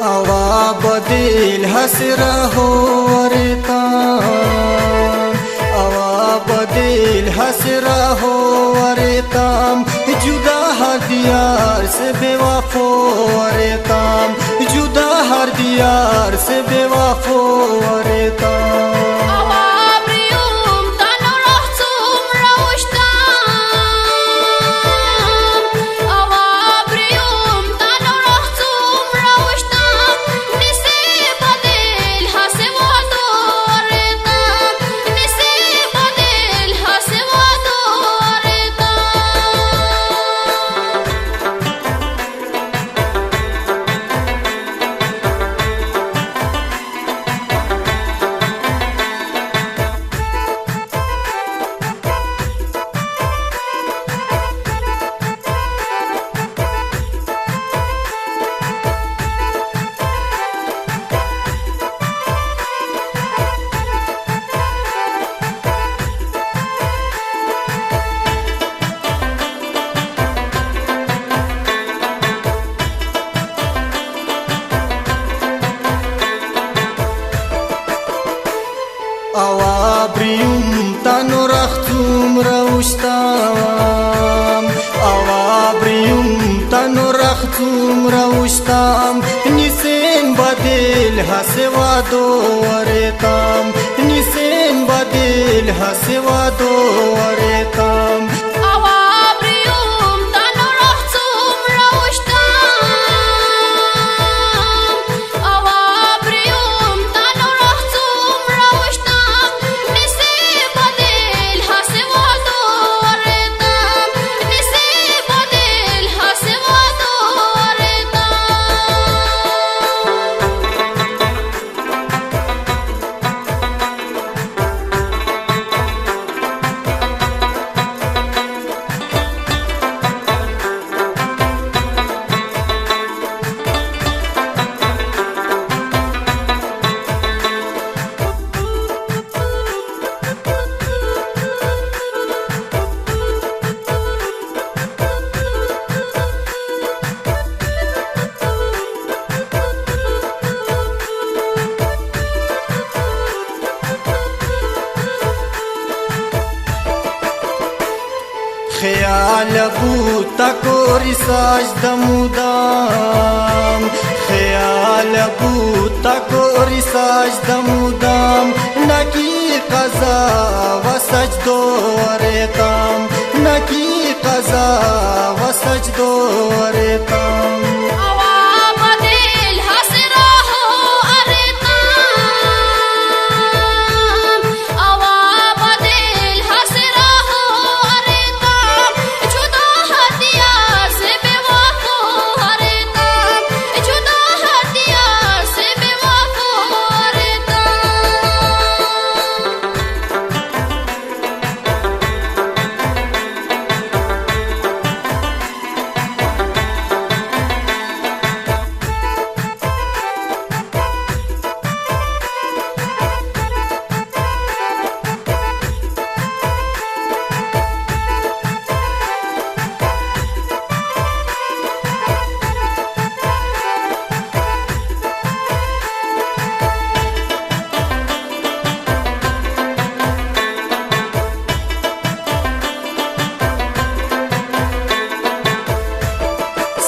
आवा बदिल हसरा हो अरेताम, आवा बदिल हसरा हो अरेताम, जुदा हर दियार से बेवफो अरेताम, जुदा हर दियार से बेवफो अरेताम। Awabrium tanurachtum raustam, awabrium tanurachtum raustam, nisen badil hasevado aretam, nisen badil hasevado aretam. خیال بوتا کوری سجد مدام، خیال بوتا کوری سجد مدام، نکی قضا و سجدو ریتام، نکی قضا و سجدو ریتام.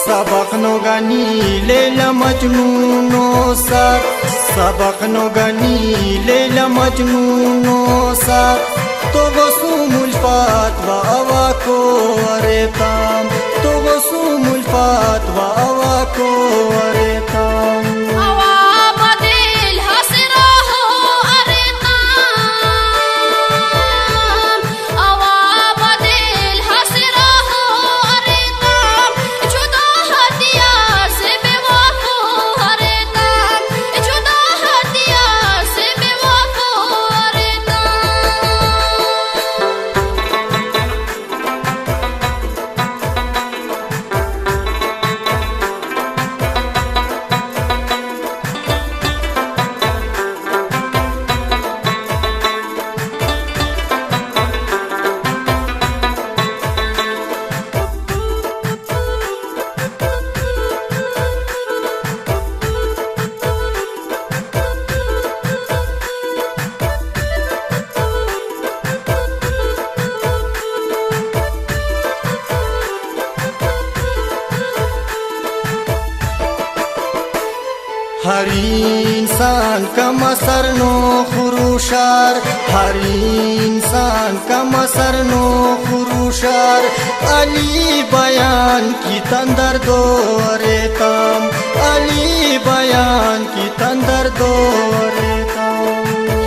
सबक नोगनी लेला मजनूनो साथ, सबक नोगनी लेला मजनूनो साथ, तो वसुमुल फात व अवाको अरेताम, तो वसुमुल फात व अवाको अरेताम. هر इंसान का मसरनो खुरुशार हर इंसान का मसरनो खुरुशार अली बयान की तंदर दो रे काम अली बयान की तंदर दो रे काम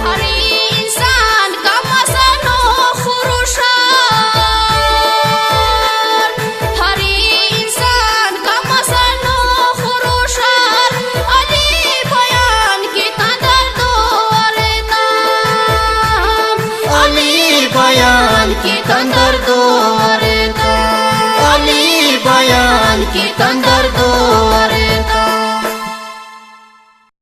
हर इंसान का मसरनो खुरुशार हर इंसान का मसरनो खुरुशार अली बयान की तंदर दो रे काम अली बयान की तंदर दो रे काम अली बयान की तंदर